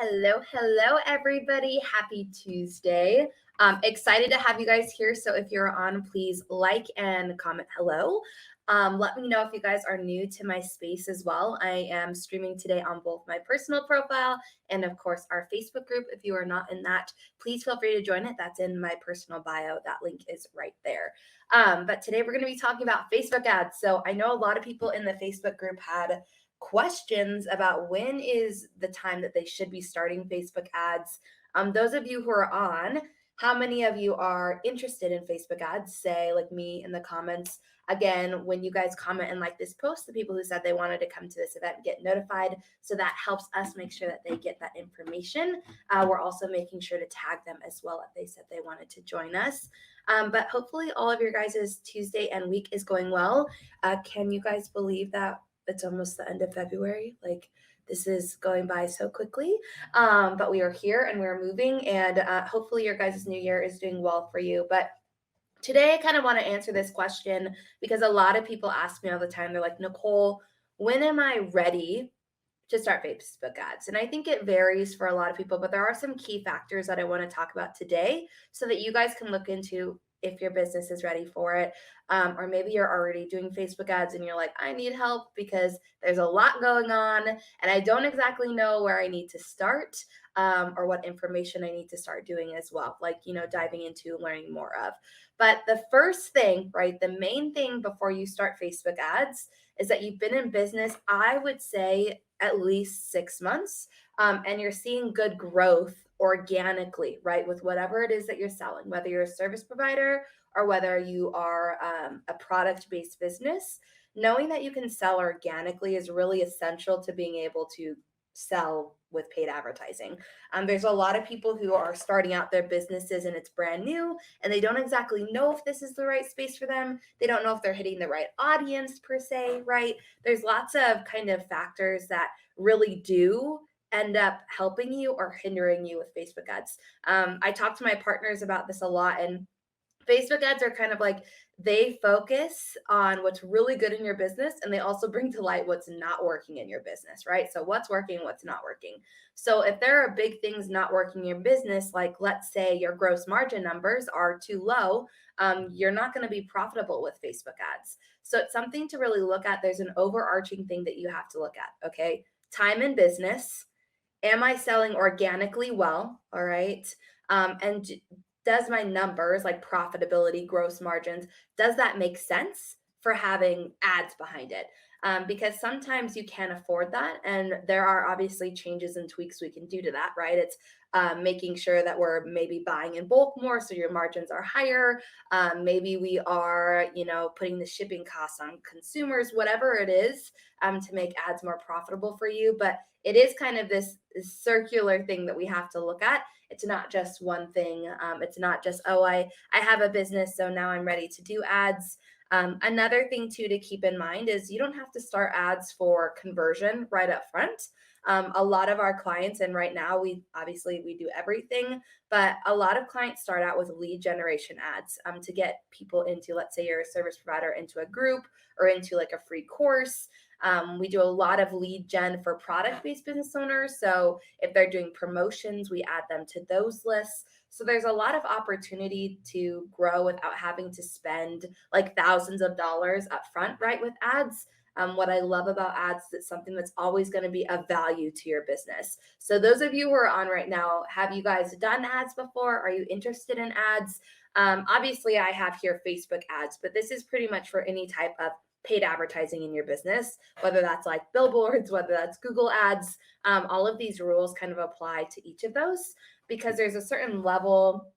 Hello, everybody. Happy Tuesday. Excited to have you guys here. So if you're on, please like and comment hello. Let me know if you guys are new to my space as well. I am streaming today on both my personal profile and, of course, our Facebook group. If you are not in that, please feel free to join it. That's in my personal bio. That link is right there. But today we're going to be talking about Facebook ads. So I know a lot of people in the Facebook group had questions about when is the time that they should be starting Facebook ads. Those of you who are on, how many of you are interested in Facebook ads? Say like me in the comments. Again, when you guys comment and like this post, the people who said they wanted to come to this event get notified. So that helps us make sure that they get that information. We're also making sure to tag them as well if they said they wanted to join us. But hopefully all of your guys' Tuesday and week is going well. Can you guys believe that it's almost the end of February? Like, this is going by so quickly, but we are here and we're moving, and hopefully your guys' new year is doing well for you. But today I kind of want to answer this question because a lot of people ask me all the time. They're like, Nicole, when am I ready to start Facebook ads? And I think it varies for a lot of people, but there are some key factors that I want to talk about today so that you guys can look into if your business is ready for it. Or maybe you're already doing Facebook ads and you're like, I need help because there's a lot going on and I don't exactly know where I need to start, or what information I need to start doing as well, like, diving into learning more of. But the first thing, right, the main thing before you start Facebook ads is that you've been in business, I would say, at least 6 months, and you're seeing good growth organically, right, with whatever it is that you're selling, whether you're a service provider or whether you are a product-based business. Knowing that you can sell organically is really essential to being able to sell with paid advertising. There's a lot of people who are starting out their businesses and it's brand new and they don't exactly know if this is the right space for them. They don't know if they're hitting the right audience per se, right? There's lots of kind of factors that really do end up helping you or hindering you with Facebook ads. I talk to my partners about this a lot, and Facebook ads are kind of like they focus on what's really good in your business and they also bring to light what's not working in your business, right? So what's working, what's not working. So if there are big things not working in your business, like let's say your gross margin numbers are too low, you're not going to be profitable with Facebook ads. So it's something to really look at. There's an overarching thing that you have to look at, okay? Time in business. Am I selling organically well? All right. And does my numbers, like profitability, gross margins, does that make sense for having ads behind it? Because sometimes you can't afford that. And there are obviously changes and tweaks we can do to that, right? It's making sure that we're maybe buying in bulk more so your margins are higher. Maybe we are, putting the shipping costs on consumers, whatever it is, to make ads more profitable for you. But it is kind of this circular thing that we have to look at. It's not just one thing. It's not just, I have a business, so now I'm ready to do ads. Another thing too to keep in mind is you don't have to start ads for conversion right up front. A lot of our clients, and right now we do everything, but a lot of clients start out with lead generation ads to get people into, let's say you're a service provider, into a group or into like a free course. We do a lot of lead gen for product-based business owners. So if they're doing promotions, we add them to those lists. So there's a lot of opportunity to grow without having to spend like thousands of dollars up front, right, with ads. What I love about ads is it's something that's always going to be of value to your business. So those of you who are on right now, have you guys done ads before? Are you interested in ads? Obviously, I have here Facebook ads, but this is pretty much for any type of paid advertising in your business, whether that's like billboards, whether that's Google ads. All of these rules kind of apply to each of those because there's a certain level.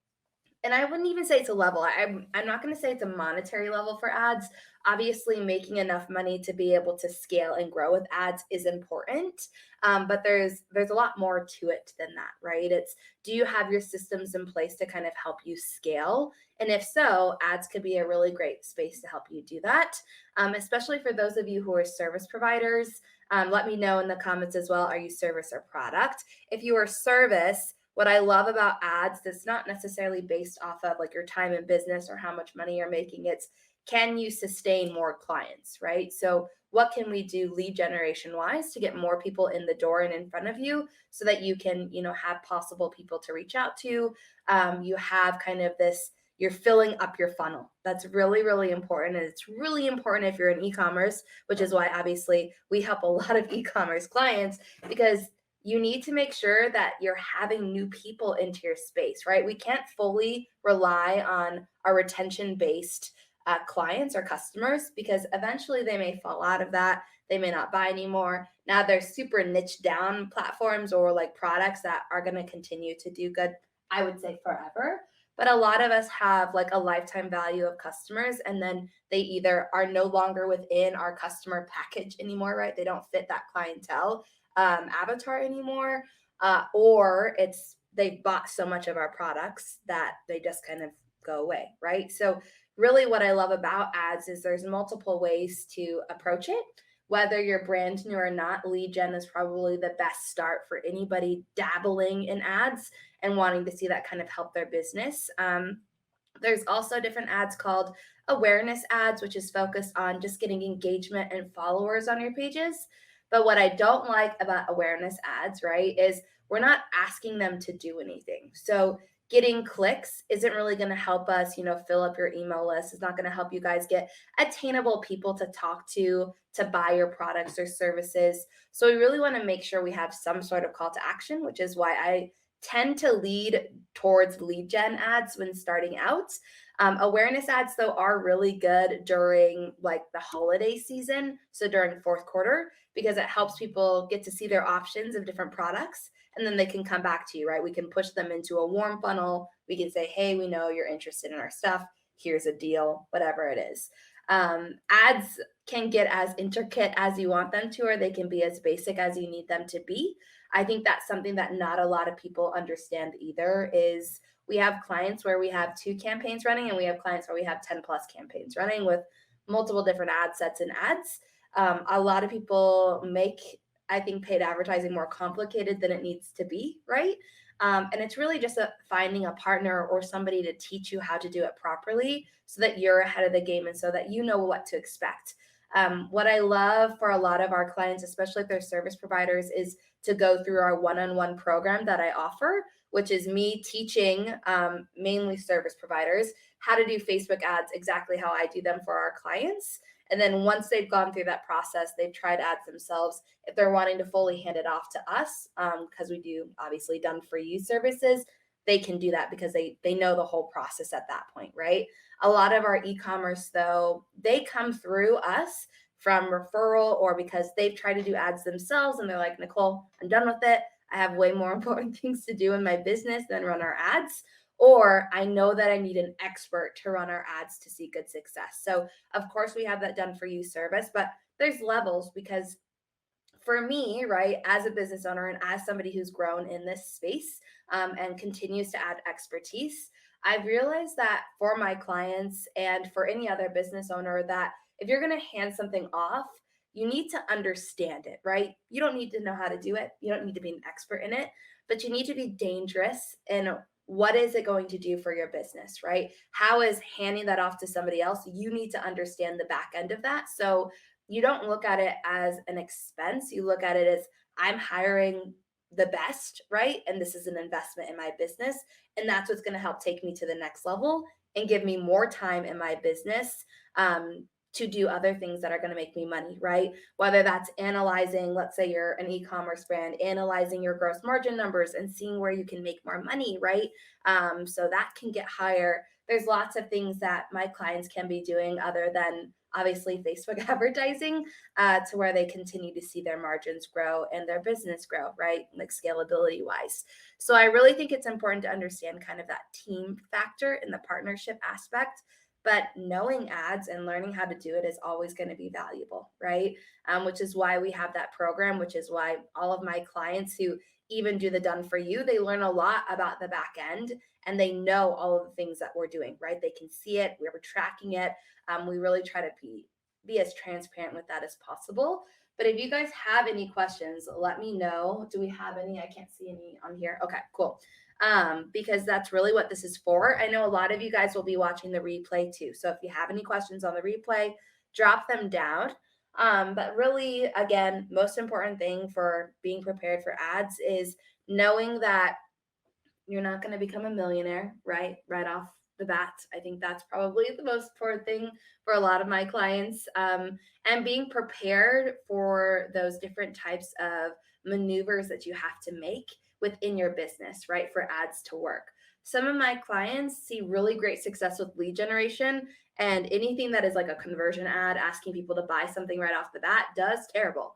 And I wouldn't even say it's a level. I'm not going to say it's a monetary level for ads. Obviously, making enough money to be able to scale and grow with ads is important. But there's a lot more to it than that, right? It's, do you have your systems in place to kind of help you scale? And if so, ads could be a really great space to help you do that, especially for those of you who are service providers. Let me know in the comments as well, are you service or product? If you are service, what I love about ads that's not necessarily based off of like your time in business or how much money you're making, it's can you sustain more clients, right? So what can we do lead generation wise to get more people in the door and in front of you so that you can, have possible people to reach out to. You have kind of this, you're filling up your funnel. That's really, really important. And it's really important if you're in e-commerce, which is why obviously we help a lot of e-commerce clients, because you need to make sure that you're having new people into your space, right? We can't fully rely on our retention based clients or customers, because eventually they may fall out of that. They may not buy anymore. Now there's super niche down platforms or like products that are going to continue to do good, I would say forever. But a lot of us have like a lifetime value of customers, and then they either are no longer within our customer package anymore, right? They don't fit that clientele avatar anymore, or it's they've bought so much of our products that they just kind of go away, right? So really what I love about ads is there's multiple ways to approach it. Whether you're brand new or not, lead gen is probably the best start for anybody dabbling in ads and wanting to see that kind of help their business. There's also different ads called awareness ads, which is focused on just getting engagement and followers on your pages. But what I don't like about awareness ads, right, is we're not asking them to do anything. So getting clicks isn't really going to help us, fill up your email list. It's not going to help you guys get attainable people to talk to buy your products or services. So we really want to make sure we have some sort of call to action, which is why I tend to lead towards lead gen ads when starting out. Awareness ads, though, are really good during like the holiday season. So during fourth quarter, because it helps people get to see their options of different products, and then they can come back to you, right? We can push them into a warm funnel. We can say, hey, we know you're interested in our stuff. Here's a deal, whatever it is. Ads can get as intricate as you want them to, or they can be as basic as you need them to be. I think that's something that not a lot of people understand either. Is we have clients where we have 2 campaigns running, and we have clients where we have 10 plus campaigns running with multiple different ad sets and ads. A lot of people make, I think, paid advertising more complicated than it needs to be, right? And it's really just finding a partner or somebody to teach you how to do it properly so that you're ahead of the game and so that you know what to expect. What I love for a lot of our clients, especially if they're service providers, is to go through our one-on-one program that I offer, which is me teaching mainly service providers how to do Facebook ads exactly how I do them for our clients. And then once they've gone through that process, they've tried ads themselves. If they're wanting to fully hand it off to us, because we do obviously done for you services, they can do that because they know the whole process at that point, right? A lot of our e-commerce, though, they come through us from referral or because they've tried to do ads themselves and they're like, Nicole, I'm done with it. I have way more important things to do in my business than run our ads. Or I know that I need an expert to run our ads to see good success. So of course we have that done for you service, but there's levels, because for me, right, as a business owner and as somebody who's grown in this space and continues to add expertise, I've realized that for my clients and for any other business owner, that if you're going to hand something off, you need to understand it, right? You don't need to know how to do it. You don't need to be an expert in it, but you need to be dangerous in what is it going to do for your business, right? How is handing that off to somebody else? You need to understand the back end of that. So you don't look at it as an expense. You look at it as I'm hiring the best, right? And this is an investment in my business. And that's what's going to help take me to the next level and give me more time in my business to do other things that are going to make me money, right? Whether that's analyzing, let's say you're an e-commerce brand, analyzing your gross margin numbers and seeing where you can make more money, right? So that can get higher. There's lots of things that my clients can be doing other than obviously Facebook advertising to where they continue to see their margins grow and their business grow, right? Like scalability wise. So I really think it's important to understand kind of that team factor in the partnership aspect. But knowing ads and learning how to do it is always going to be valuable, right? Which is why we have that program, which is why all of my clients who even do the done for you, they learn a lot about the back end and they know all of the things that we're doing, right? They can see it, we're tracking it. We really try to be as transparent with that as possible. But if you guys have any questions, let me know. Do we have any? I can't see any on here. Okay, cool. Because that's really what this is for. I know a lot of you guys will be watching the replay too. So if you have any questions on the replay, drop them down. But really, again, most important thing for being prepared for ads is knowing that you're not going to become a millionaire, right off the bat. I think that's probably the most important thing for a lot of my clients. And being prepared for those different types of maneuvers that you have to make within your business, right, for ads to work. Some of my clients see really great success with lead generation, and anything that is like a conversion ad asking people to buy something right off the bat does terrible.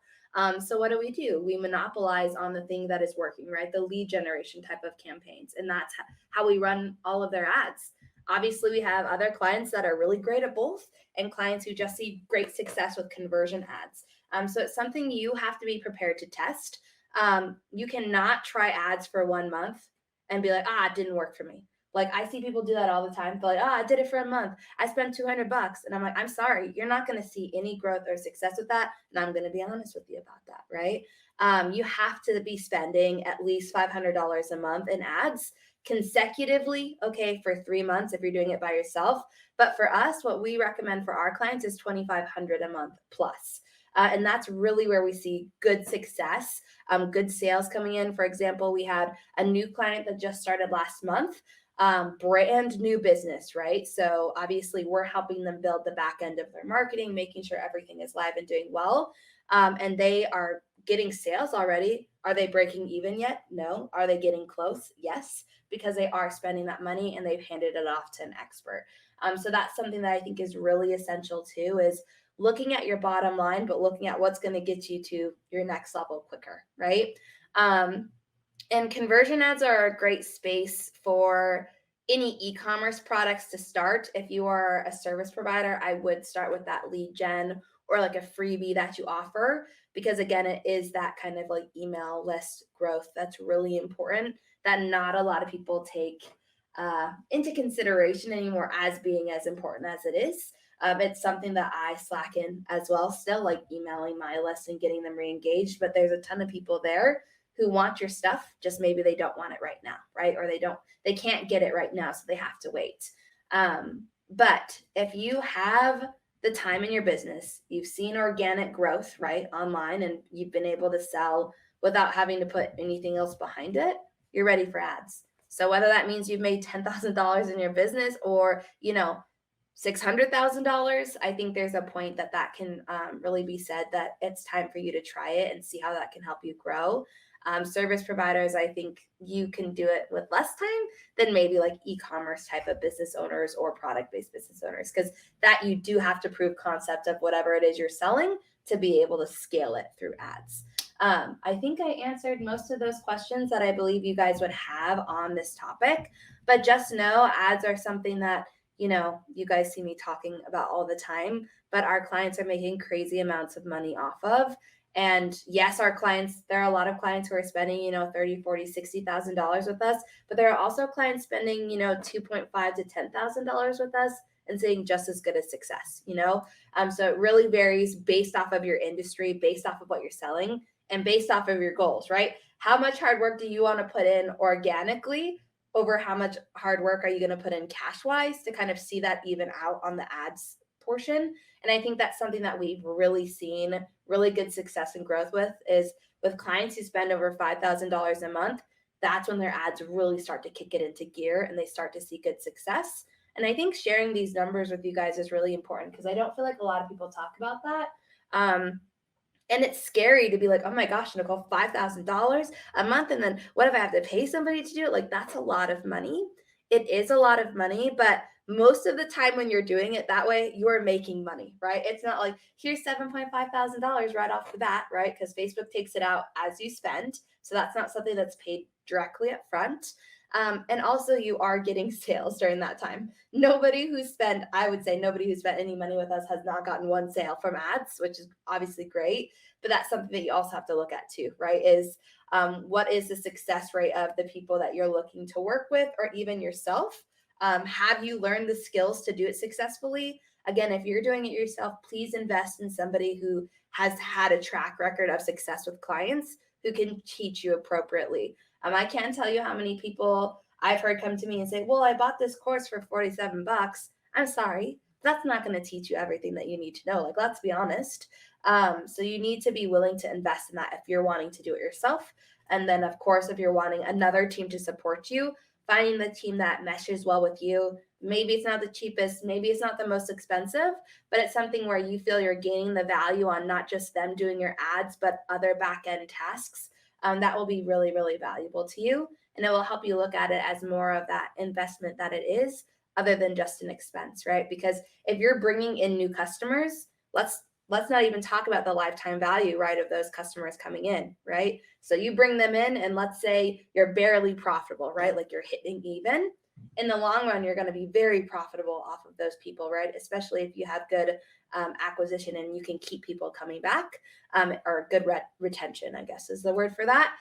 So what do? We monopolize on the thing that is working, right? The lead generation type of campaigns. And that's how we run all of their ads. Obviously, we have other clients that are really great at both and clients who just see great success with conversion ads. So it's something you have to be prepared to test. You cannot try ads for 1 month and be like, it didn't work for me. Like I see people do that all the time. They're like, I did it for a month. I spent $200. And I'm like, I'm sorry, you're not going to see any growth or success with that. And I'm going to be honest with you about that, right? You have to be spending at least $500 a month in ads consecutively, okay, for 3 months if you're doing it by yourself. But for us, what we recommend for our clients is $2,500 a month plus. And that's really where we see good success, good sales coming in. For example, we had a new client that just started last month. Brand new business, right? So obviously we're helping them build the back end of their marketing, making sure everything is live and doing well. And they are getting sales already. Are they breaking even yet? No. Are they getting close? Yes, because they are spending that money and they've handed it off to an expert. So that's something that I think is really essential too, is looking at your bottom line, but looking at what's going to get you to your next level quicker, right? And conversion ads are a great space for any e-commerce products to start. If you are a service provider, I would start with that lead gen or like a freebie that you offer, because again, it is that kind of like email list growth that's really important that not a lot of people take into consideration anymore as being as important as it is. It's something that I slack in as well, still like emailing my list and getting them re-engaged, but there's a ton of people there who want your stuff, just maybe they don't want it right now, right? Or they can't get it right now, so they have to wait. But if you have the time in your business, you've seen organic growth, right, online, and you've been able to sell without having to put anything else behind it, you're ready for ads. So whether that means you've made $10,000 in your business or, $600,000, I think there's a point that can really be said that it's time for you to try it and see how that can help you grow. Service providers, I think you can do it with less time than maybe like e-commerce type of business owners or product-based business owners, because that you do have to prove concept of whatever it is you're selling to be able to scale it through ads. I think I answered most of those questions that I believe you guys would have on this topic, but just know ads are something that you guys see me talking about all the time, but our clients are making crazy amounts of money off of. And yes, there are a lot of clients who are spending, $30,000, $40,000, $60,000 with us, but there are also clients spending, $2.5 to $10,000 with us and seeing just as good as success, So it really varies based off of your industry, based off of what you're selling, and based off of your goals, right? How much hard work do you want to put in organically over how much hard work are you going to put in cash wise to kind of see that even out on the ads portion? And I think that's something that we've really seen really good success and growth with clients who spend over $5,000 a month. That's when their ads really start to kick it into gear and they start to see good success. And I think sharing these numbers with you guys is really important because I don't feel like a lot of people talk about that. And it's scary to be like, oh my gosh, Nicole, $5,000 a month. And then what if I have to pay somebody to do it? Like, that's a lot of money. It is a lot of money, but most of the time when you're doing it that way, you're making money, right? It's not like here's $7.5 thousand right off the bat, right? Because Facebook takes it out as you spend. So that's not something that's paid directly up front. And also you are getting sales during that time. I would say nobody who spent any money with us has not gotten one sale from ads, which is obviously great. But that's something that you also have to look at too, right? Is what is the success rate of the people that you're looking to work with or even yourself? Have you learned the skills to do it successfully? Again, if you're doing it yourself, please invest in somebody who has had a track record of success with clients who can teach you appropriately. I can't tell you how many people I've heard come to me and say, well, I bought this course for $47. I'm sorry, that's not going to teach you everything that you need to know. Like, let's be honest. So you need to be willing to invest in that if you're wanting to do it yourself. And then, of course, if you're wanting another team to support you, finding the team that meshes well with you. Maybe it's not the cheapest, maybe it's not the most expensive, but it's something where you feel you're gaining the value on not just them doing your ads, but other back end tasks. That will be really, really valuable to you. And it will help you look at it as more of that investment that it is, other than just an expense, right? Because if you're bringing in new customers, let's not even talk about the lifetime value, right, of those customers coming in, right? So you bring them in and let's say you're barely profitable, right? Like you're hitting even. In the long run, you're going to be very profitable off of those people, right? Especially if you have good acquisition and you can keep people coming back, or good retention, I guess is the word for that.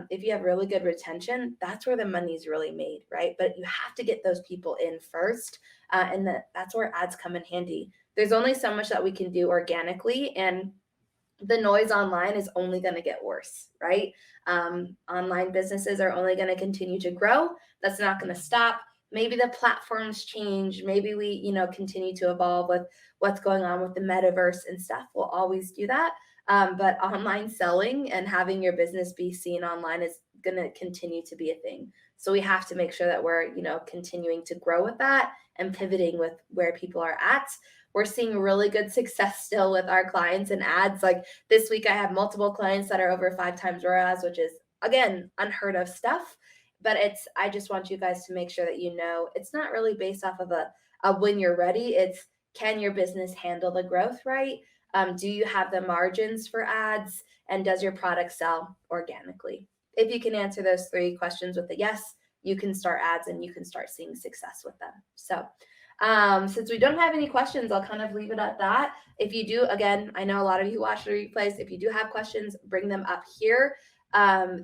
If you have really good retention, that's where the money's really made, right? But you have to get those people in first, and that's where ads come in handy. There's only so much that we can do organically, and the noise online is only going to get worse, right? Online businesses are only going to continue to grow. That's not going to stop. Maybe the platforms change. Maybe we, continue to evolve with what's going on with the metaverse and stuff. We'll always do that. But online selling and having your business be seen online is going to continue to be a thing. So we have to make sure that we're, continuing to grow with that and pivoting with where people are at. We're seeing really good success still with our clients and ads. Like this week, I have multiple clients that are over 5 times ROAS, which is, again, unheard of stuff. But I just want you guys to make sure that it's not really based off of a when you're ready. It's, can your business handle the growth, right? Do you have the margins for ads? And does your product sell organically? If you can answer those 3 questions with a yes, you can start ads and you can start seeing success with them. So since we don't have any questions, I'll kind of leave it at that. If you do, again, I know a lot of you watch the replays. If you do have questions, bring them up here.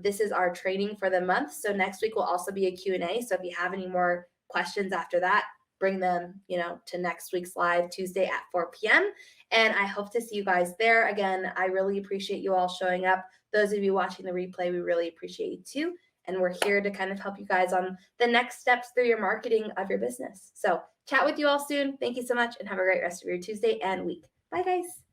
This is our training for the month. So next week will also be a Q&A. So if you have any more questions after that, bring them, to next week's live Tuesday at 4 p.m. And I hope to see you guys there. Again, I really appreciate you all showing up. Those of you watching the replay, we really appreciate you too. And we're here to kind of help you guys on the next steps through your marketing of your business. So chat with you all soon. Thank you so much and have a great rest of your Tuesday and week. Bye, guys.